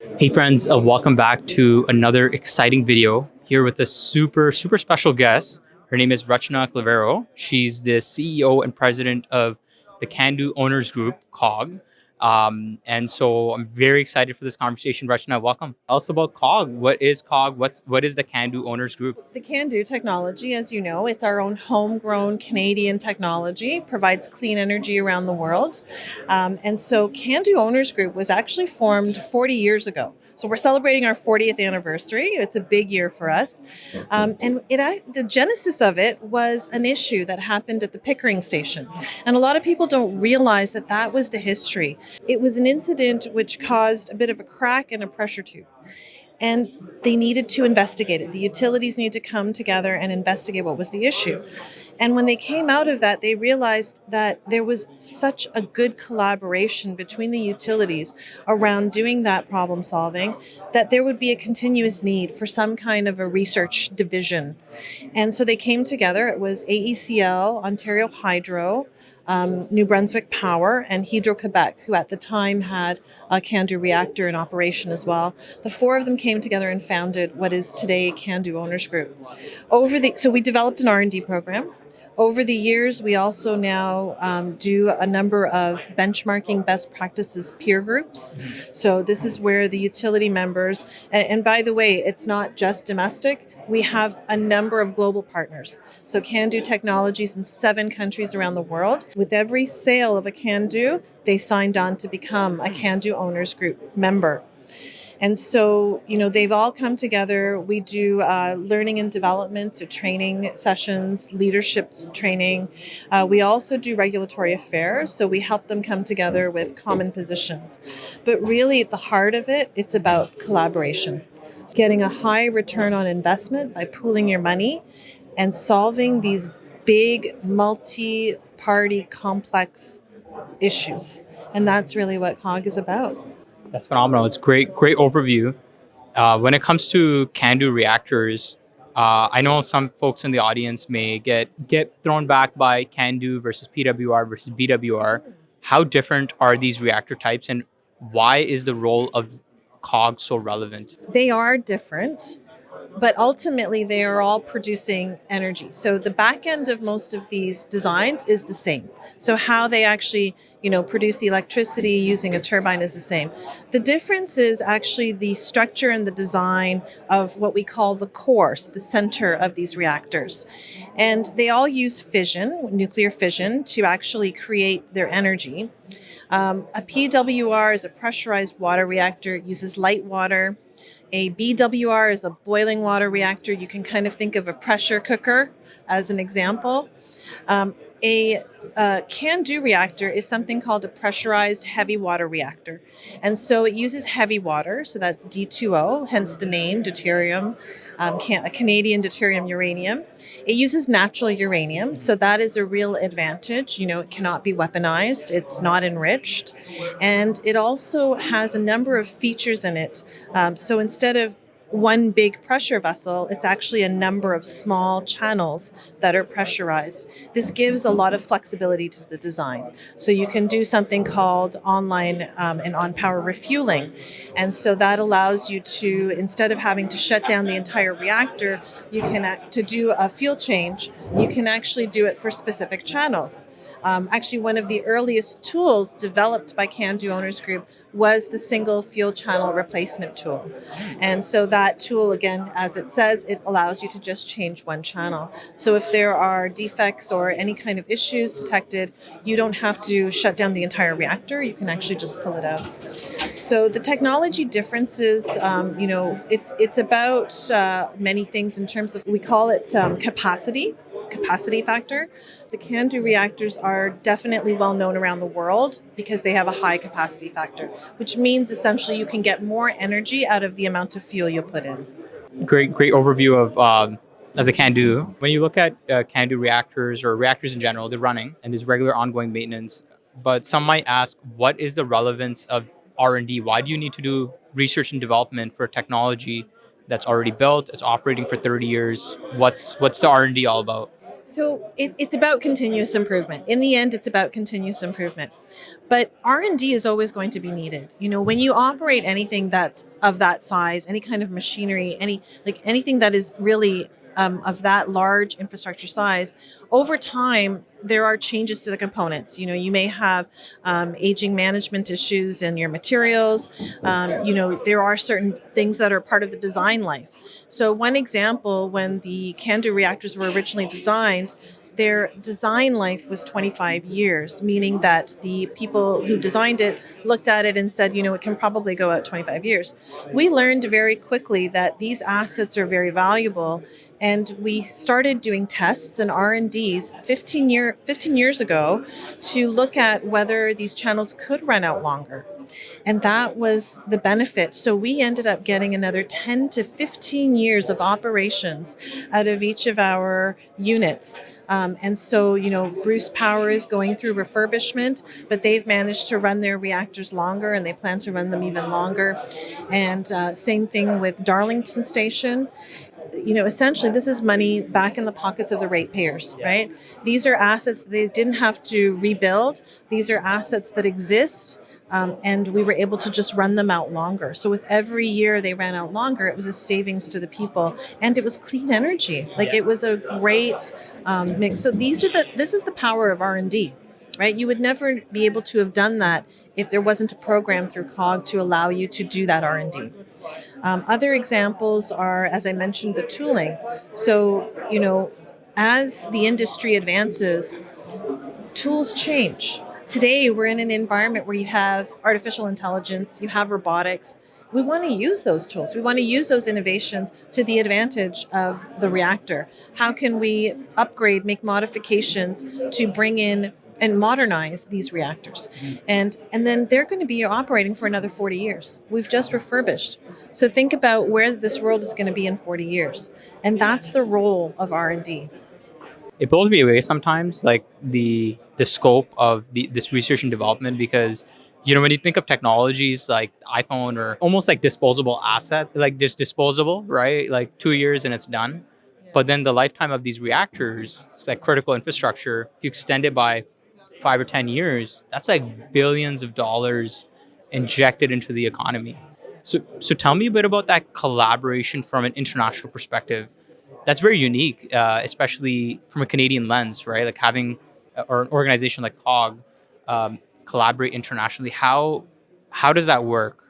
Hey friends, welcome back to another exciting video here with a super special guest. Her name is Rachna Clavero. She's the CEO and president of the CANDU Owners Group, COG. And so I'm very excited for this conversation. Rachna, welcome. Also about COG. What is COG? What is the CANDU Owners Group? The CANDU technology, as you know, it's our own homegrown Canadian technology, provides clean energy around the world. And so CANDU Owners Group was actually formed 40 years ago. So we're celebrating our 40th anniversary. It's a big year for us. The genesis of it was an issue that happened at the Pickering station. And a lot of people don't realize that that was the history. It was an incident which caused a bit of a crack in a pressure tube, and they needed to investigate it. The utilities needed to come together and investigate what was the issue. And when they came out of that, they realized that there was such a good collaboration between the utilities around doing that problem solving that there would be a continuous need for some kind of a research division. And so they came together. It was AECL, Ontario Hydro, New Brunswick Power, and Hydro-Quebec, who at the time had a CANDU reactor in operation as well. The four of them came together and founded what is today CANDU Owners Group. So we developed an R&D program. Over the years, we also now do a number of benchmarking best practices peer groups. So this is where the utility members, and by the way, it's not just domestic. We have a number of global partners. So CANDU technologies in 7 countries around the world. With every sale of a CANDU, they signed on to become a CANDU Owners Group member. And so, they've all come together. We do learning and development, so training sessions, leadership training. We also do regulatory affairs, so we help them come together with common positions. But really, at the heart of it, it's about collaboration. Getting a high return on investment by pooling your money and solving these big, multi-party, complex issues. And that's really what COG is about. That's phenomenal. It's great overview. When it comes to CANDU reactors, I know some folks in the audience may get thrown back by CANDU versus PWR versus BWR. How different are these reactor types, and why is the role of COG so relevant? They are different, but ultimately they are all producing energy. So the back end of most of these designs is the same. So how they actually, produce the electricity using a turbine is the same. The difference is actually the structure and the design of what we call the core, so the center of these reactors. And they all use fission, nuclear fission, to actually create their energy. A PWR is a pressurized water reactor. It uses light water. A BWR is a boiling water reactor. You can kind of think of a pressure cooker as an example. A CANDU reactor is something called a pressurized heavy water reactor. And so it uses heavy water, so that's D2O, hence the name, deuterium, a Canadian deuterium uranium. It uses natural uranium, so that is a real advantage. It cannot be weaponized, it's not enriched, and it also has a number of features in it. So instead of one big pressure vessel, it's actually a number of small channels that are pressurized. This gives a lot of flexibility to the design. So you can do something called online and on-power refueling. And so that allows you to, instead of having to shut down the entire reactor, to do a fuel change, you can actually do it for specific channels. Actually, one of the earliest tools developed by CANDU Owners Group was the single fuel channel replacement tool. And so that tool, again, as it says, it allows you to just change one channel. So if there are defects or any kind of issues detected, you don't have to shut down the entire reactor. You can actually just pull it out. So the technology differences, it's about many things in terms of, we call it capacity factor. The CANDU reactors are definitely well known around the world because they have a high capacity factor, which means essentially you can get more energy out of the amount of fuel you put in. Great overview of the CANDU. When you look at CANDU reactors or reactors in general, they're running and there's regular ongoing maintenance. But some might ask, what is the relevance of R&D? Why do you need to do research and development for technology that's already built, is operating for 30 years? What's the R&D all about? So it's about continuous improvement. In the end, it's about continuous improvement. But R&D is always going to be needed. When you operate anything that's of that size, any kind of machinery, anything that is really of that large infrastructure size, over time there are changes to the components. You may have aging management issues in your materials. There are certain things that are part of the design life. So one example, when the CANDU reactors were originally designed, their design life was 25 years, meaning that the people who designed it looked at it and said, it can probably go out 25 years. We learned very quickly that these assets are very valuable, and we started doing tests and R&Ds 15 years ago to look at whether these channels could run out longer. And that was the benefit. So we ended up getting another 10 to 15 years of operations out of each of our units. And so, Bruce Power is going through refurbishment, but they've managed to run their reactors longer, and they plan to run them even longer. And same thing with Darlington Station. Essentially, this is money back in the pockets of the ratepayers, right? These are assets they didn't have to rebuild. These are assets that exist. And we were able to just run them out longer. So with every year they ran out longer, it was a savings to the people, and it was clean energy. It was a great mix. So this is the power of R&D, right? You would never be able to have done that if there wasn't a program through COG to allow you to do that R&D. Other examples are, as I mentioned, the tooling. So, as the industry advances, tools change. Today, we're in an environment where you have artificial intelligence, you have robotics. We want to use those tools. We want to use those innovations to the advantage of the reactor. How can we upgrade, make modifications to bring in and modernize these reactors? And then they're going to be operating for another 40 years. We've just refurbished. So think about where this world is going to be in 40 years. And that's the role of R&D. It blows me away sometimes, like the scope of this research and development, because when you think of technologies like iPhone or almost like disposable asset, like just disposable, right? Like 2 years and it's done. But then the lifetime of these reactors, it's like critical infrastructure. If you extend it by 5 or 10 years, that's like billions of dollars injected into the economy. So tell me a bit about that collaboration from an international perspective. That's very unique, especially from a Canadian lens, right? Like having or an organization like COG collaborate internationally. How does that work?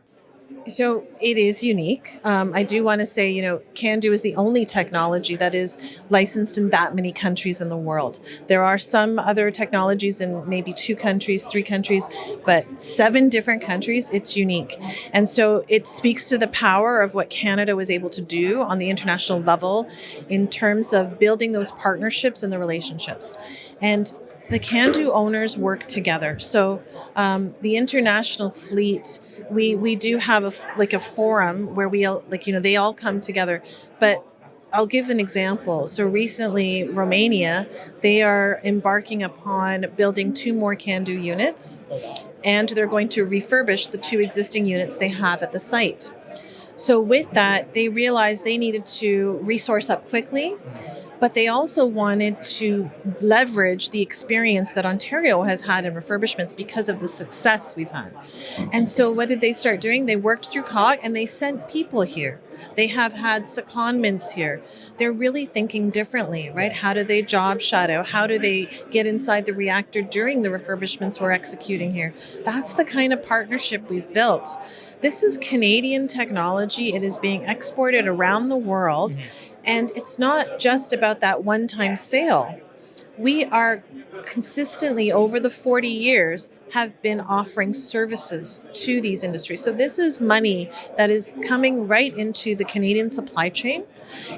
So it is unique. I do want to say, CANDU is the only technology that is licensed in that many countries in the world. There are some other technologies in maybe 2 countries, 3 countries, but 7 different countries, it's unique. And so it speaks to the power of what Canada was able to do on the international level in terms of building those partnerships and the relationships. And the CANDU owners work together. So the international fleet, we do have a forum where they all come together. But I'll give an example. So recently, Romania, they are embarking upon building 2 more CANDU units, and they're going to refurbish the 2 existing units they have at the site. So with that, they realized they needed to resource up quickly, but they also wanted to leverage the experience that Ontario has had in refurbishments because of the success we've had. And so what did they start doing? They worked through COG and they sent people here. They have had secondments here. They're really thinking differently, right? How do they job shadow? How do they get inside the reactor during the refurbishments we're executing here? That's the kind of partnership we've built. This is Canadian technology. It is being exported around the world. And it's not just about that one-time sale. We are consistently, over the 40 years, have been offering services to these industries. So this is money that is coming right into the Canadian supply chain.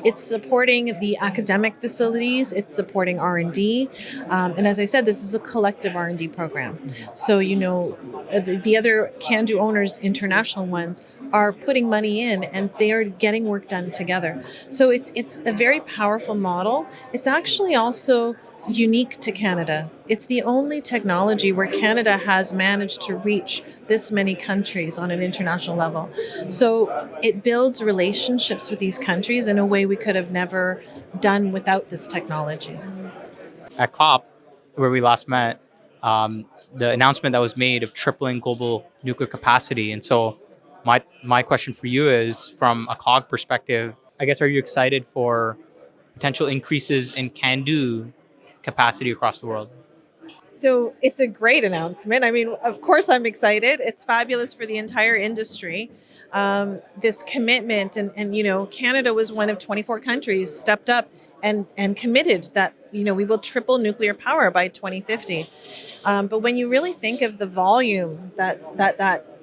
It's supporting the academic facilities. It's supporting R&D. And as I said, this is a collective R&D program. So, the other CANDU owners, international ones, are putting money in and they are getting work done together. So it's a very powerful model. It's actually also unique to Canada. It's the only technology where Canada has managed to reach this many countries on an international level. So it builds relationships with these countries in a way we could have never done without this technology. At COP, where we last met, the announcement that was made of tripling global nuclear capacity. And so, my question for you is, from a COG perspective, I guess, are you excited for potential increases in CANDU capacity across the world? So it's a great announcement. I mean, of course, I'm excited. It's fabulous for the entire industry. This commitment, and Canada was one of 24 countries stepped up and committed that we will triple nuclear power by 2050. But when you really think of the volume that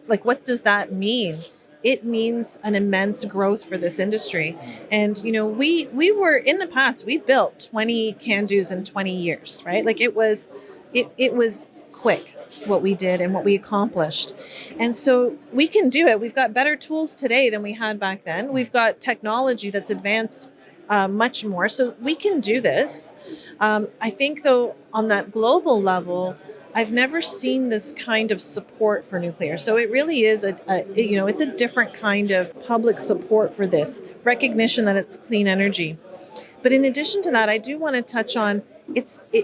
like, what does that mean? It means an immense growth for this industry. And we were, in the past, we built 20 CANDUs in 20 years, right? Like, it was quick what we did and what we accomplished. And so we can do it. We've got better tools today than we had back then. We've got technology that's advanced much more. So we can do this. I think, though, on that global level, I've never seen this kind of support for nuclear. So it really is it's a different kind of public support for this recognition that it's clean energy. But in addition to that, I do want to touch on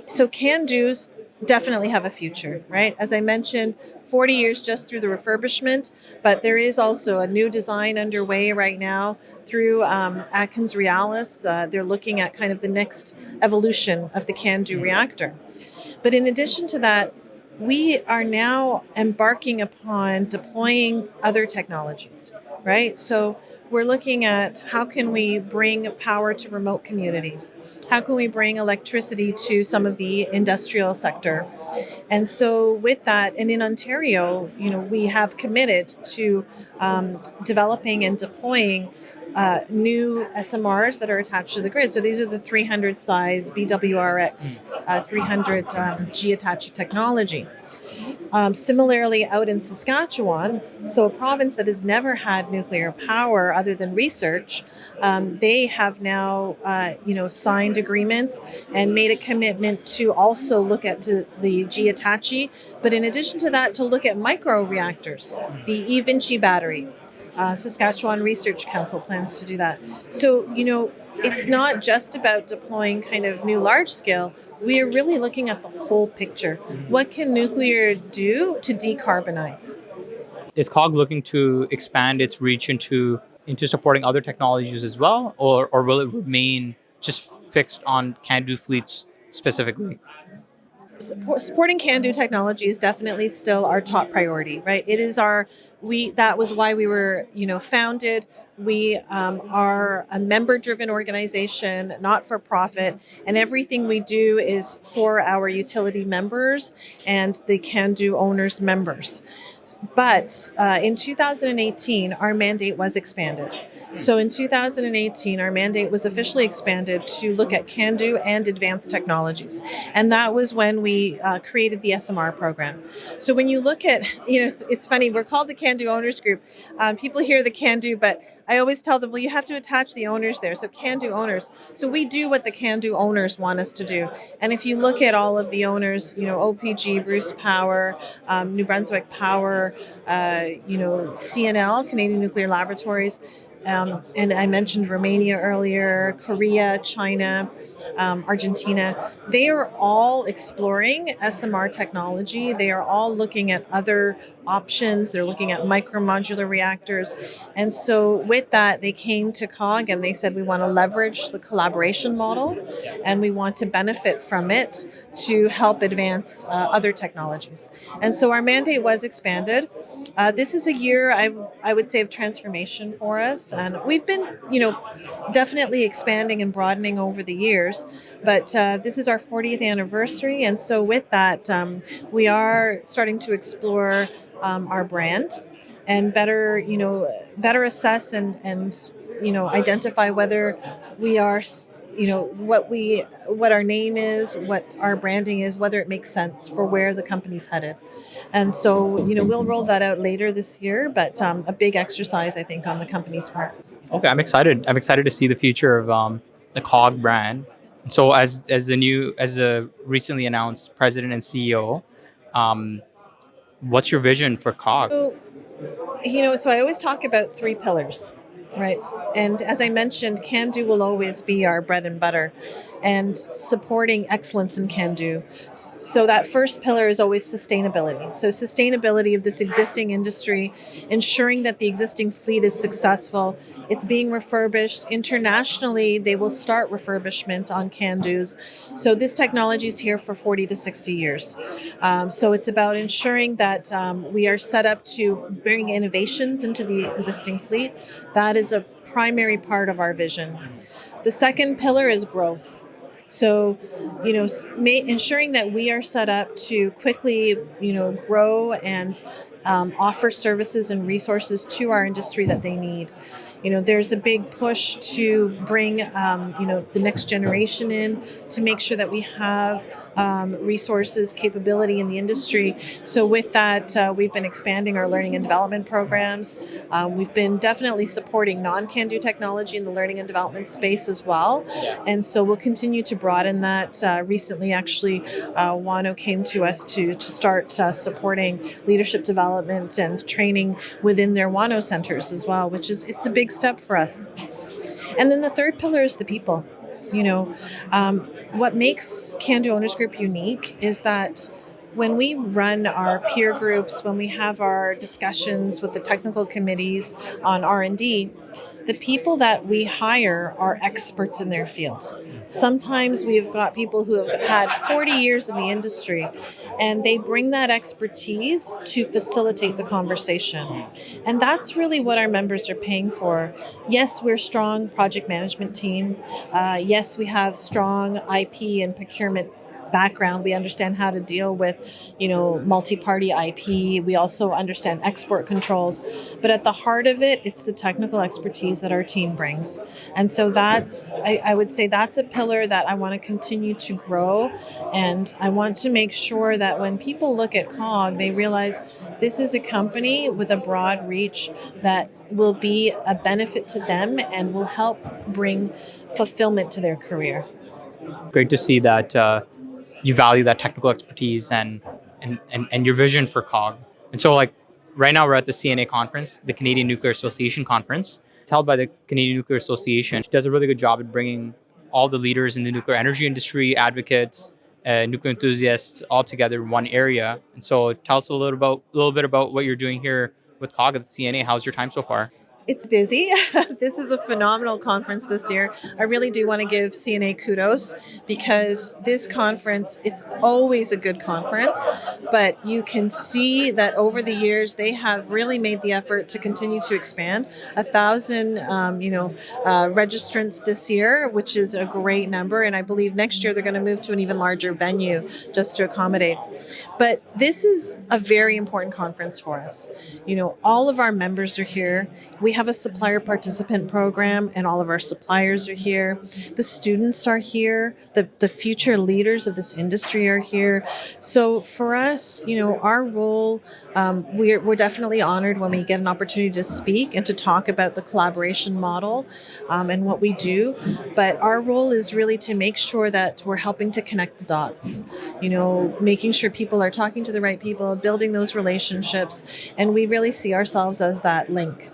so CANDUs definitely have a future, right? As I mentioned, 40 years just through the refurbishment, but there is also a new design underway right now through Atkins Realis. They're looking at kind of the next evolution of the CANDU reactor. But in addition to that, we are now embarking upon deploying other technologies, right? So we're looking at how can we bring power to remote communities? How can we bring electricity to some of the industrial sector? And so with that, and in Ontario, we have committed to developing and deploying new SMRs that are attached to the grid. So these are the 300 size BWRX 300 G attached technology. Similarly, out in Saskatchewan, so a province that has never had nuclear power other than research, they have now, signed agreements and made a commitment to also look at the G-Attache, but in addition to that, to look at micro reactors, the eVinci battery. Saskatchewan Research Council plans to do that. So, it's not just about deploying kind of new large scale. We are really looking at the whole picture. What can nuclear do to decarbonize? Is COG looking to expand its reach into supporting other technologies as well, or will it remain just fixed on CANDU fleets specifically? Supporting CANDU technology is definitely still our top priority, right? It is that was why we were, founded. We are a member-driven organization, not for profit, and everything we do is for our utility members and the CANDU Owners members. But in 2018, our mandate was expanded. So in 2018, our mandate was officially expanded to look at CANDU and advanced technologies. And that was when we created the SMR program. So when you look at, it's funny, we're called the CANDU Owners Group. People hear the CANDU, but I always tell them, well, you have to attach the owners there. So CANDU owners. So we do what the CANDU owners want us to do. And if you look at all of the owners, OPG, Bruce Power, New Brunswick Power, CNL, Canadian Nuclear Laboratories, and I mentioned Romania earlier, Korea, China, Argentina. They are all exploring SMR technology. They are all looking at other options. They're looking at micromodular reactors. And so with that, they came to COG and they said, we want to leverage the collaboration model and we want to benefit from it to help advance other technologies. And so our mandate was expanded. This is a year, I would say, of transformation for us. And we've been, definitely expanding and broadening over the years. But this is our 40th anniversary. And so with that, we are starting to explore our brand and better assess and identify whether we are, what our name is, what our branding is, whether it makes sense for where the company's headed. And so, we'll roll that out later this year, but a big exercise, I think, on the company's part. Okay, I'm excited. I'm excited to see the future of the COG brand. So, as the recently announced president and CEO, what's your vision for COG? So I always talk about three pillars, right? And as I mentioned, CANDU will always be our bread and butter. and supporting excellence in CANDU. So that first pillar is always sustainability. So sustainability of this existing industry, ensuring that the existing fleet is successful. It's being refurbished. Internationally, they will start refurbishment on CANDUs. So this technology is here for 40 to 60 years. So it's about ensuring that we are set up to bring innovations into the existing fleet. That is a primary part of our vision. The second pillar is growth. So, ensuring that we are set up to quickly, grow and offer services and resources to our industry that they need. There's a big push to bring, the next generation in to make sure that we have resources, capability in the industry. So with that, we've been expanding our learning and development programs. We've been definitely supporting non-CANDU technology in the learning and development space as well. And so we'll continue to broaden that. Recently, actually, WANO came to us to start supporting leadership development and training within their WANO centers as well, it's a big step for us. And then the third pillar is the people. What makes CANDU Owners Group unique is that when we run our peer groups, when we have our discussions with the technical committees on R&D, the people that we hire are experts in their field. Sometimes we've got people who have had 40 years in the industry, and they bring that expertise to facilitate the conversation. And that's really what our members are paying for. Yes, we're a strong project management team. Yes, we have strong IP and procurement background. We understand how to deal with, multi-party IP. We also understand export controls. But at the heart of it, it's the technical expertise that our team brings. And so I would say that's a pillar that I want to continue to grow. And I want to make sure that when people look at COG, they realize this is a company with a broad reach that will be a benefit to them and will help bring fulfillment to their career. Great to see that you value that technical expertise and your vision for COG. And so, like, right now we're at the CNA Conference, the Canadian Nuclear Association Conference. It's held by the Canadian Nuclear Association. It does a really good job at bringing all the leaders in the nuclear energy industry, advocates, nuclear enthusiasts, all together in one area. And so, tell us a little bit about what you're doing here with COG at the CNA. How's your time so far? It's busy. This is a phenomenal conference this year. I really do want to give CNA kudos because this conference, it's always a good conference, but you can see that over the years, they have really made the effort to continue to expand. 1,000, registrants this year, which is a great number. And I believe next year they're going to move to an even larger venue just to accommodate. But this is a very important conference for us. All of our members are here. We have a supplier participant program, and all of our suppliers are here. The students are here. The future leaders of this industry are here. So for us, our role, we're definitely honored when we get an opportunity to speak and to talk about the collaboration model and what we do. But our role is really to make sure that we're helping to connect the dots, making sure people are talking to the right people, building those relationships, and we really see ourselves as that link.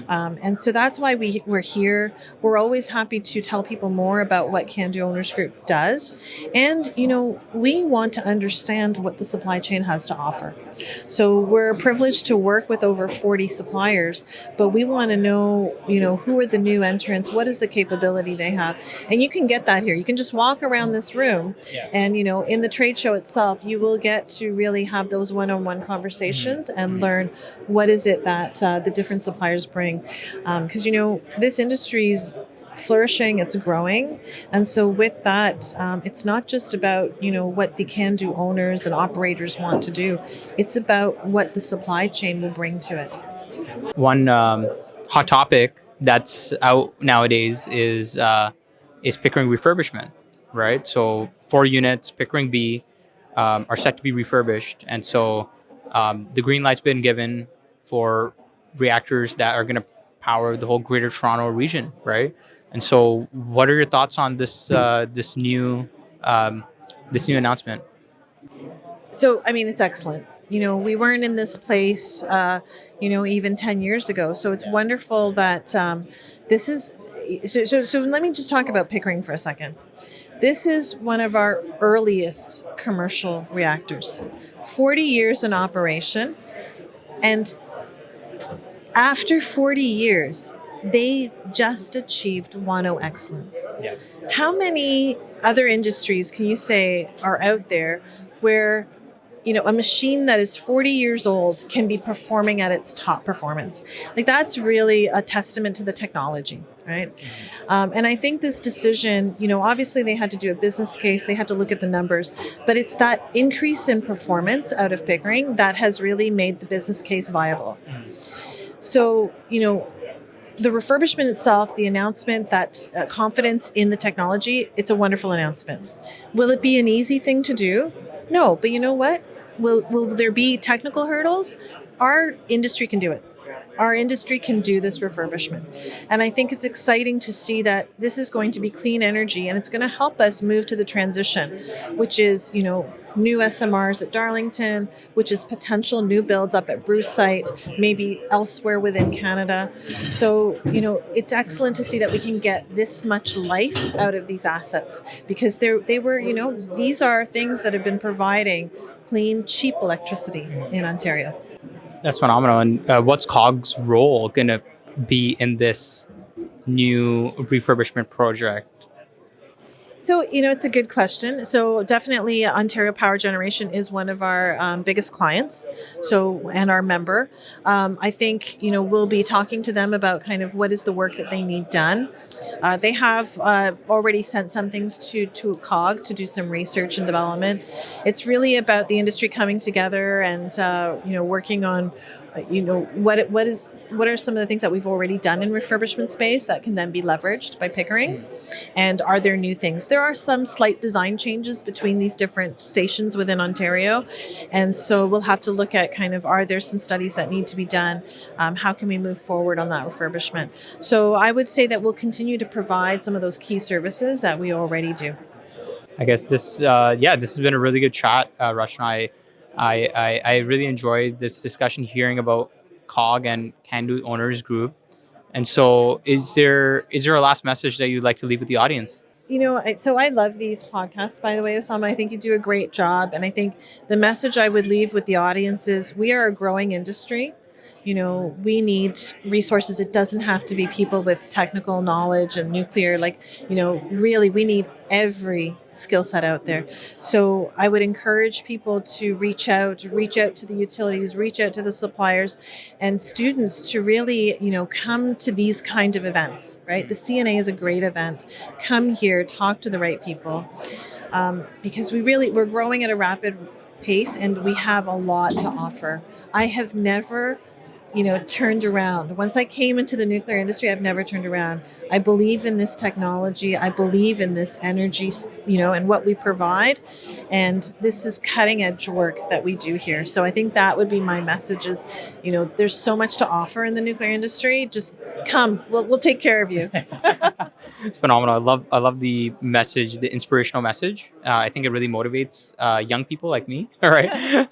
And so that's why we're here. We're always happy to tell people more about what CANDU Owners Group does. And, we want to understand what the supply chain has to offer. So we're privileged to work with over 40 suppliers, but we want to know, who are the new entrants? What is the capability they have? And you can get that here. You can just walk around this room and, in the trade show itself, you will get to really have those one-on-one conversations and learn what is it that the different suppliers bring. Because, this industry's flourishing, it's growing. And so with that, it's not just about, what the CANDU owners and operators want to do. It's about what the supply chain will bring to it. One hot topic that's out nowadays is Pickering refurbishment, right? So 4 units, Pickering B, are set to be refurbished, and so the green light's been given for reactors that are going to power the whole Greater Toronto region, right? And so, what are your thoughts on this new announcement? So, it's excellent. We weren't in this place, even 10 years ago. So it's wonderful that this is. So let me just talk about Pickering for a second. This is one of our earliest commercial reactors, 40 years in operation. And after 40 years, they just achieved 1.0 excellence. Yeah. How many other industries can you say are out there where a machine that is 40 years old can be performing at its top performance? Like, that's really a testament to the technology, right? And I think this decision, obviously they had to do a business case, they had to look at the numbers, but it's that increase in performance out of Pickering that has really made the business case viable. So, the refurbishment itself, the announcement, that confidence in the technology, it's a wonderful announcement. Will it be an easy thing to do? No, but you know what? Will there be technical hurdles? Our industry can do it. Our industry can do this refurbishment. And I think it's exciting to see that this is going to be clean energy, and it's going to help us move to the transition, which is, new SMRs at Darlington, which is potential new builds up at Bruce site, maybe elsewhere within Canada. So, it's excellent to see that we can get this much life out of these assets, because they were, these are things that have been providing clean, cheap electricity in Ontario. That's phenomenal. And what's COG's role going to be in this new refurbishment project? So, it's a good question. So, definitely Ontario Power Generation is one of our biggest clients, and our member. I think, we'll be talking to them about kind of what is the work that they need done. They have already sent some things to COG to do some research and development. It's really about the industry coming together and, working on what are some of the things that we've already done in refurbishment space that can then be leveraged by Pickering, and are there new things? There are some slight design changes between these different stations within Ontario, and so we'll have to look at kind of, are there some studies that need to be done? How can we move forward on that refurbishment? So I would say that we'll continue to provide some of those key services that we already do. I guess this has been a really good chat, Rachna. I really enjoyed this discussion, hearing about COG and CANDU Owners Group. And so, is there a last message that you'd like to leave with the audience? So I love these podcasts, by the way, Osama. I think you do a great job. And I think the message I would leave with the audience is, we are a growing industry. We need resources. It doesn't have to be people with technical knowledge and nuclear, really, we need every skill set out there. So I would encourage people to reach out to the utilities, reach out to the suppliers and students to really, come to these kind of events, right? The CNA is a great event. Come here, talk to the right people, because we're growing at a rapid pace and we have a lot to offer. I have never turned around. Once I came into the nuclear industry, I've never turned around. I believe in this technology. I believe in this energy, and what we provide. And this is cutting edge work that we do here. So I think that would be my message is, there's so much to offer in the nuclear industry. Just come, we'll take care of you. It's phenomenal. I love the message, the inspirational message. I think it really motivates young people like me. All right,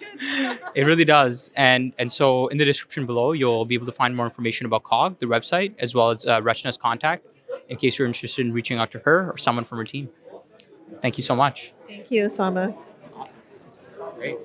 it really does. And so in the description below, you'll be able to find more information about COG, the website, as well as Rachna's contact, in case you're interested in reaching out to her or someone from her team. Thank you so much. Thank you, Osama. Great.